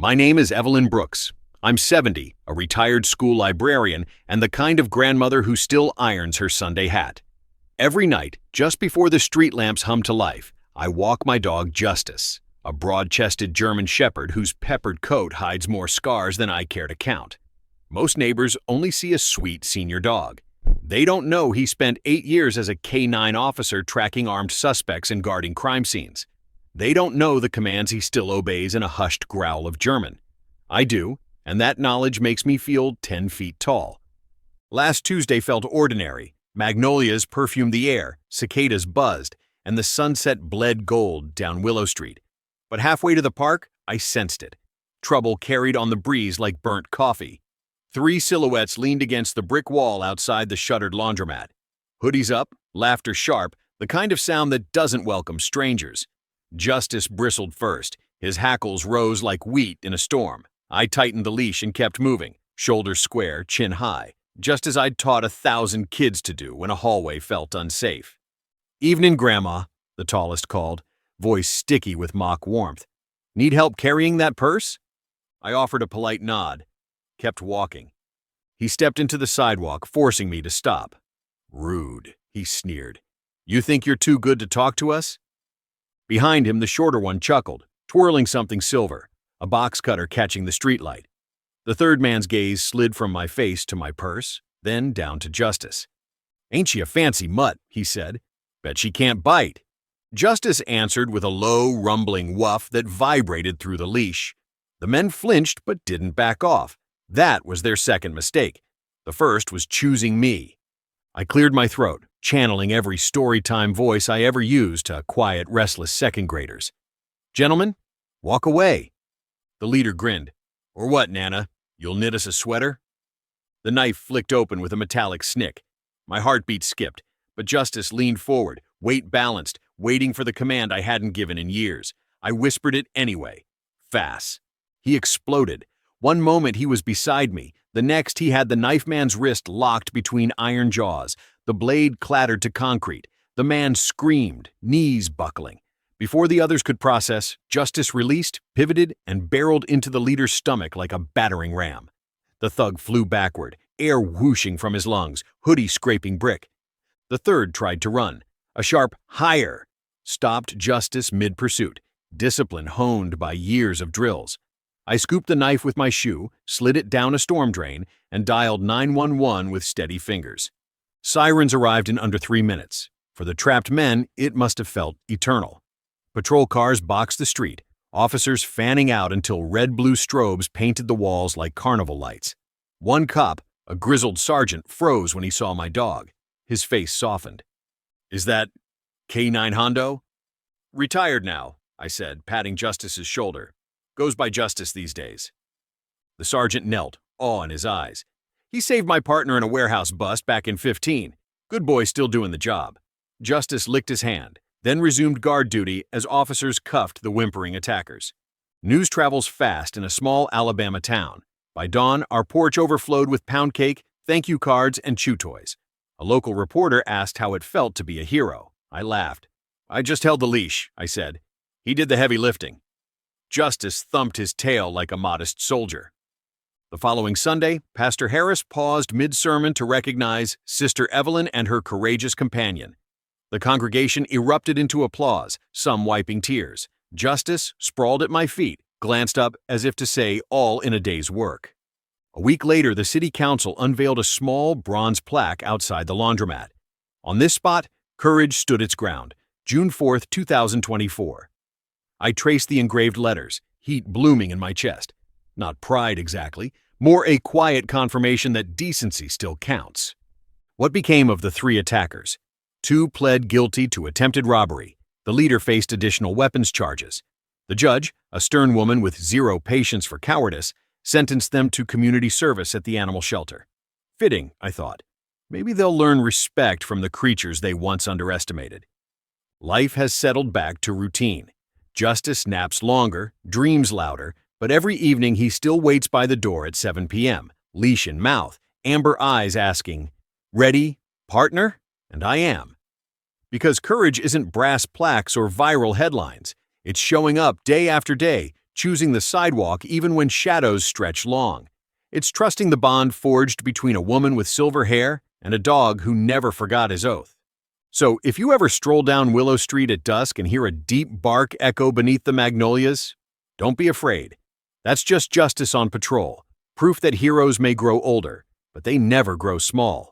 My name is Evelyn Brooks. I'm 70, a retired school librarian, and the kind of grandmother who still irons her Sunday hat. Every night, just before the street lamps hum to life, I walk my dog Justice, a broad-chested German shepherd whose peppered coat hides more scars than I care to count. Most neighbors only see a sweet senior dog. They don't know he spent 8 years as a K-9 officer tracking armed suspects and guarding crime scenes. They don't know the commands he still obeys in a hushed growl of German. I do, and that knowledge makes me feel 10 feet tall. Last Tuesday felt ordinary. Magnolias perfumed the air, cicadas buzzed, and the sunset bled gold down Willow Street. But halfway to the park, I sensed it. Trouble carried on the breeze like burnt coffee. 3 silhouettes leaned against the brick wall outside the shuttered laundromat. Hoodies up, laughter sharp, the kind of sound that doesn't welcome strangers. Justice bristled first. His hackles rose like wheat in a storm. I tightened the leash and kept moving, shoulders square, chin high, just as I'd taught 1,000 kids to do when a hallway felt unsafe. "Evening, Grandma," the tallest called, voice sticky with mock warmth. "Need help carrying that purse?" I offered a polite nod, kept walking. He stepped into the sidewalk, forcing me to stop. "Rude," he sneered. "You think you're too good to talk to us?" Behind him, the shorter one chuckled, twirling something silver, a box cutter catching the streetlight. The third man's gaze slid from my face to my purse, then down to Justice. "Ain't she a fancy mutt?" he said. "Bet she can't bite." Justice answered with a low, rumbling woof that vibrated through the leash. The men flinched but didn't back off. That was their second mistake. The first was choosing me. I cleared my throat, channeling every storytime voice I ever used to quiet restless second graders. "Gentlemen, walk away." The leader grinned. "Or what, Nana? You'll knit us a sweater?" The knife flicked open with a metallic snick. My heartbeat skipped, but Justice leaned forward, weight balanced, waiting for the command I hadn't given in years. I whispered it anyway. "Fass." He exploded. One moment he was beside me. The next he had the knife man's wrist locked between iron jaws. The blade clattered to concrete. The man screamed, knees buckling. Before the others could process, Justice released, pivoted, and barreled into the leader's stomach like a battering ram. The thug flew backward, air whooshing from his lungs, hoodie scraping brick. The third tried to run. A sharp "higher" stopped Justice mid-pursuit, discipline honed by years of drills. I scooped the knife with my shoe, slid it down a storm drain, and dialed 911 with steady fingers. Sirens arrived in under 3 minutes. For the trapped men, it must have felt eternal. Patrol cars boxed the street, officers fanning out until red-blue strobes painted the walls like carnival lights. One cop, a grizzled sergeant, froze when he saw my dog. His face softened. "Is that K-9 Hondo?" "Retired now," I said, patting Justice's shoulder. "Goes by Justice these days." The sergeant knelt, awe in his eyes. "He saved my partner in a warehouse bust back in 15. Good boy still doing the job." Justice licked his hand, then resumed guard duty as officers cuffed the whimpering attackers. News travels fast in a small Alabama town. By dawn, our porch overflowed with pound cake, thank you cards, and chew toys. A local reporter asked how it felt to be a hero. I laughed. "I just held the leash," I said. "He did the heavy lifting." Justice thumped his tail like a modest soldier. The following Sunday, Pastor Harris paused mid-sermon to recognize Sister Evelyn and her courageous companion. The congregation erupted into applause, some wiping tears. Justice, sprawled at my feet, glanced up as if to say all in a day's work. A week later, the city council unveiled a small bronze plaque outside the laundromat. On this spot, courage stood its ground, June 4th, 2024. I traced the engraved letters, heat blooming in my chest. Not pride exactly, more a quiet confirmation that decency still counts. What became of the 3 attackers? 2 pled guilty to attempted robbery. The leader faced additional weapons charges. The judge, a stern woman with zero patience for cowardice, sentenced them to community service at the animal shelter. Fitting, I thought. Maybe they'll learn respect from the creatures they once underestimated. Life has settled back to routine. Justice naps longer, dreams louder, but every evening he still waits by the door at 7 p.m., leash in mouth, amber eyes asking, "Ready, partner?" And I am. Because courage isn't brass plaques or viral headlines. It's showing up day after day, choosing the sidewalk even when shadows stretch long. It's trusting the bond forged between a woman with silver hair and a dog who never forgot his oath. So, if you ever stroll down Willow Street at dusk and hear a deep bark echo beneath the magnolias, don't be afraid. That's just justice on patrol, proof that heroes may grow older, but they never grow small.